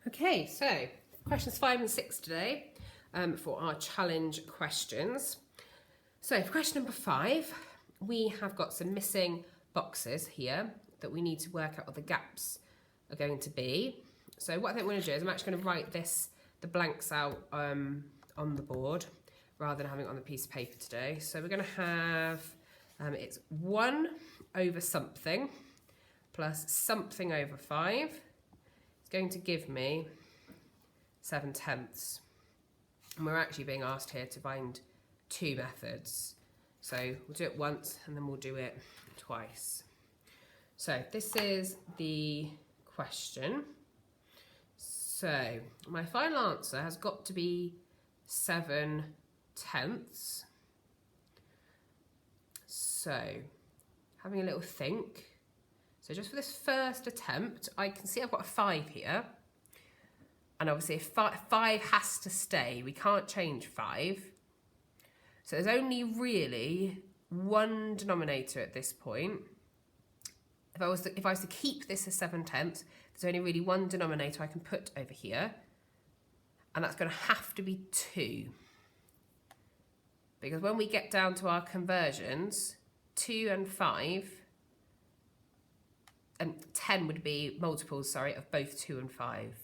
Okay, so questions 5 and 6 today for our challenge questions. So for question number 5, we have got some missing boxes here that we need to work out what the gaps are going to be. So what I think I'm going to do is I'm actually going to write the blanks out on the board rather than having it on the piece of paper today. So we're going to have, it's 1 over something plus something over 5. It's going to give me 7/10. And we're actually being asked here to find 2 methods. So we'll do it once and then we'll do it twice. So this is the question. So my final answer has got to be 7/10. So having a little think. So just for this first attempt, I can see I've got a 5 here. And obviously if 5 has to stay, we can't change 5. So there's only really one denominator at this point. If I was to keep this as 7/10, there's only really one denominator I can put over here. And that's going to have to be 2. Because when we get down to our conversions, 2 and 5, and 10 would be multiples, of both 2 and 5.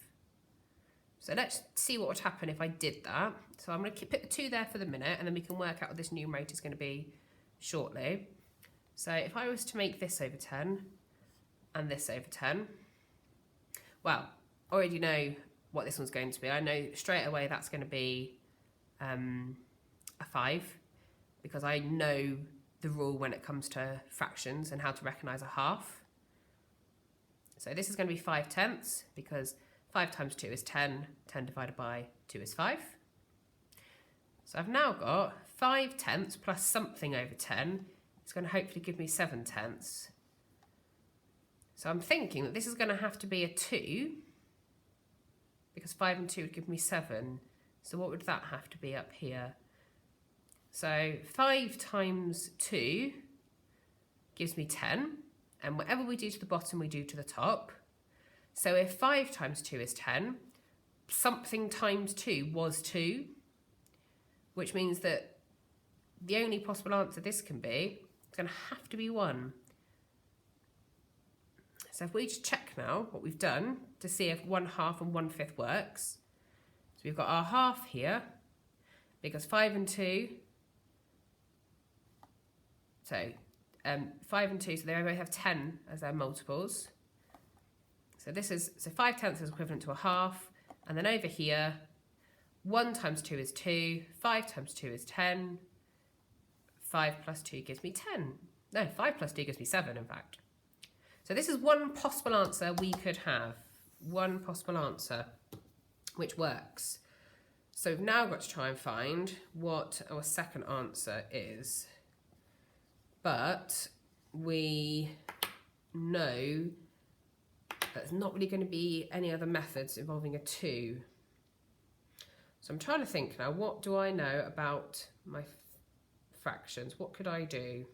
So let's see what would happen if I did that. So I'm going to put the 2 there for the minute, and then we can work out what this numerator is going to be shortly. So if I was to make this over 10 and this over 10, well, I already know what this one's going to be. I know straight away that's going to be a 5, because I know the rule when it comes to fractions and how to recognise a half. So this is going to be 5/10, because 5 times 2 is 10, 10 divided by 2 is 5. So I've now got 5/10 plus something over 10. It's going to hopefully give me 7/10. So I'm thinking that this is going to have to be a 2, because 5 and 2 would give me 7. So what would that have to be up here? So 5 times 2 gives me 10. And whatever we do to the bottom, we do to the top. So if 5 times 2 is 10, something times 2 was 2, which means that the only possible answer this can be is going to have to be 1. So if we just check now what we've done to see if 1/2 and 1/5 works. So we've got our half here, because 5 and 2, so 5 and 2, so they both have 10 as their multiples. So 5/10 is equivalent to a half. And then over here, 1 times 2 is 2, 5 times 2 is 10, 5 plus 2 gives me 10. No, 5 plus 2 gives me 7, in fact. So this is one possible answer we could have. One possible answer, which works. So we've now got to try and find what our second answer is. But we know there's not really going to be any other methods involving a 2. So I'm trying to think now, what do I know about my fractions? What could I do?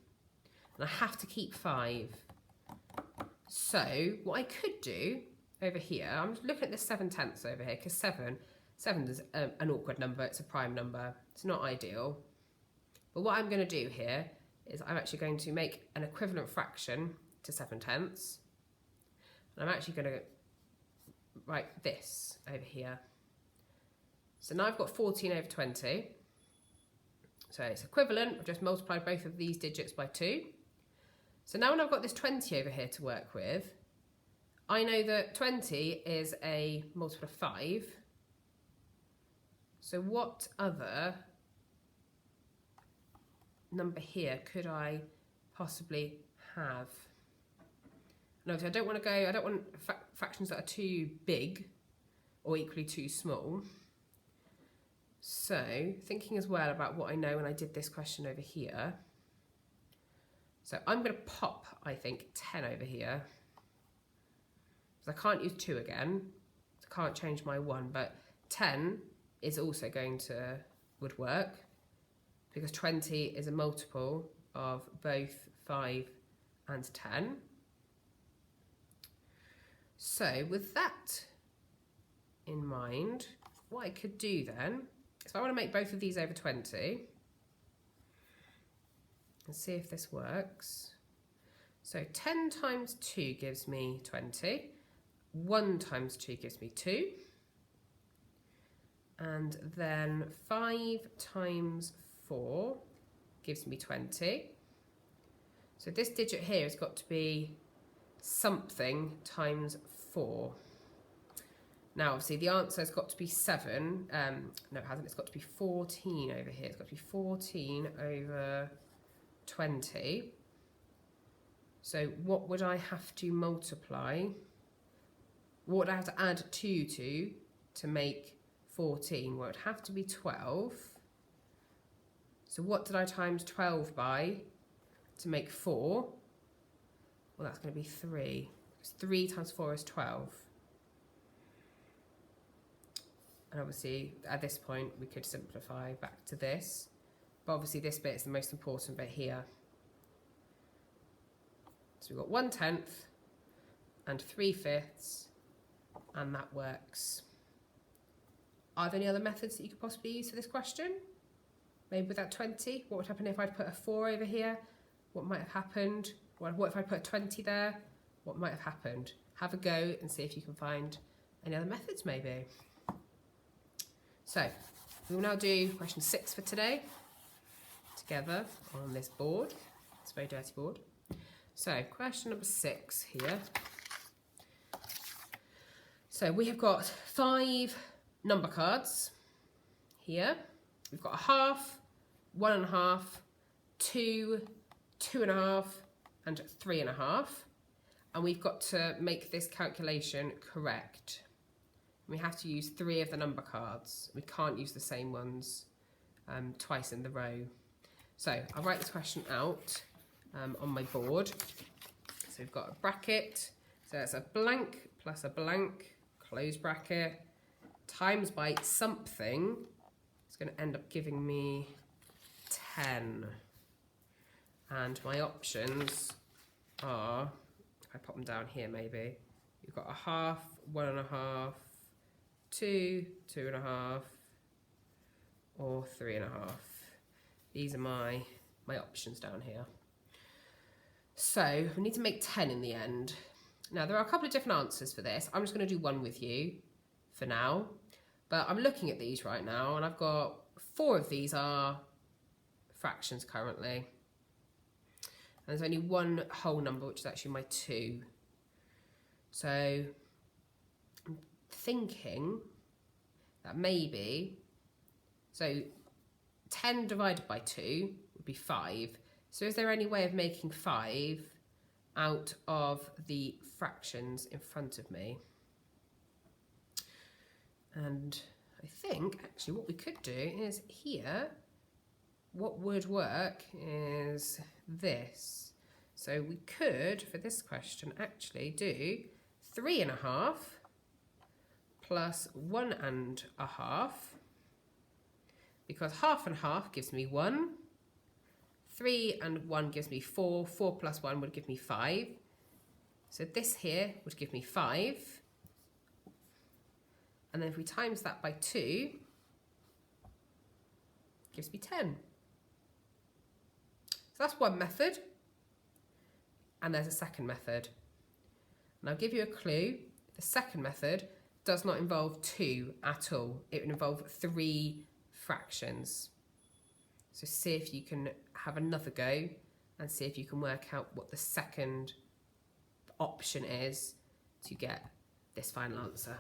And I have to keep 5. So what I could do over here, I'm looking at this 7/10 over here, because 7 is an awkward number. It's a prime number. It's not ideal. But what I'm going to do here is I'm actually going to make an equivalent fraction to 7/10. And I'm actually going to write this over here. So now I've got 14 over 20. So it's equivalent. I've just multiplied both of these digits by 2. So now when I've got this 20 over here to work with, I know that 20 is a multiple of 5. So what other number here could I possibly have? No, I don't want fractions that are too big or equally too small. So thinking as well about what I know when I did this question over here. So I'm going to pop, I think, 10 over here. So I can't use 2 again. So I can't change my 1, but 10 is also would work, because 20 is a multiple of both 5 and 10. So with that in mind, what I could do then is, if I want to make both of these over 20, and see if this works. So 10 times 2 gives me 20. 1 times 2 gives me 2. And then 5 times 4 gives me 20. So this digit here has got to be something times 4. Now, obviously, the answer has got to be 7. No, it hasn't. It's got to be 14 over here. It's got to be 14 over 20. So what would I have to multiply? What would I have to add 2 to make 14? Well, it would have to be 12. So what did I times 12 by to make 4? Well, that's going to be 3. Because 3 times 4 is 12. And obviously, at this point, we could simplify back to this. But obviously, this bit is the most important bit here. So we've got 1/10 and 3/5, and that works. Are there any other methods that you could possibly use for this question? Maybe with that 20? What would happen if I'd put a 4 over here? What might have happened? What if I put a 20 there? What might have happened? Have a go and see if you can find any other methods maybe. So, we will now do question 6 for today, together on this board. It's a very dirty board. So, question number 6 here. So, we have got 5 number cards here. We've got a half, 1.5, 2, 2.5, and 3.5. And we've got to make this calculation correct. We have to use 3 of the number cards. We can't use the same ones twice in the row. So I'll write this question out on my board. So we've got a bracket. So that's a blank plus a blank, close bracket, times by something. It's going to end up giving me 10. And my options are, if I pop them down here maybe, you've got a half, 1.5, 2, 2.5, or 3.5. These are my options down here. So we need to make 10 in the end. Now there are a couple of different answers for this. I'm just going to do one with you for now. But I'm looking at these right now, and I've got 4 of these are fractions currently. And there's only one whole number, which is actually my 2. So I'm thinking that maybe, so 10 divided by 2 would be 5. So is there any way of making 5 out of the fractions in front of me? And I think actually what we could do is here, what would work is this. So we could, for this question, actually do 3.5 plus 1.5, because half and half gives me 1. 3 and 1 gives me 4. 4 plus 1 would give me 5. So this here would give me 5. And then if we times that by 2, it gives me 10. So that's one method. And there's a second method. And I'll give you a clue. The second method does not involve 2 at all. It would involve 3 fractions. So see if you can have another go and see if you can work out what the second option is to get this final answer.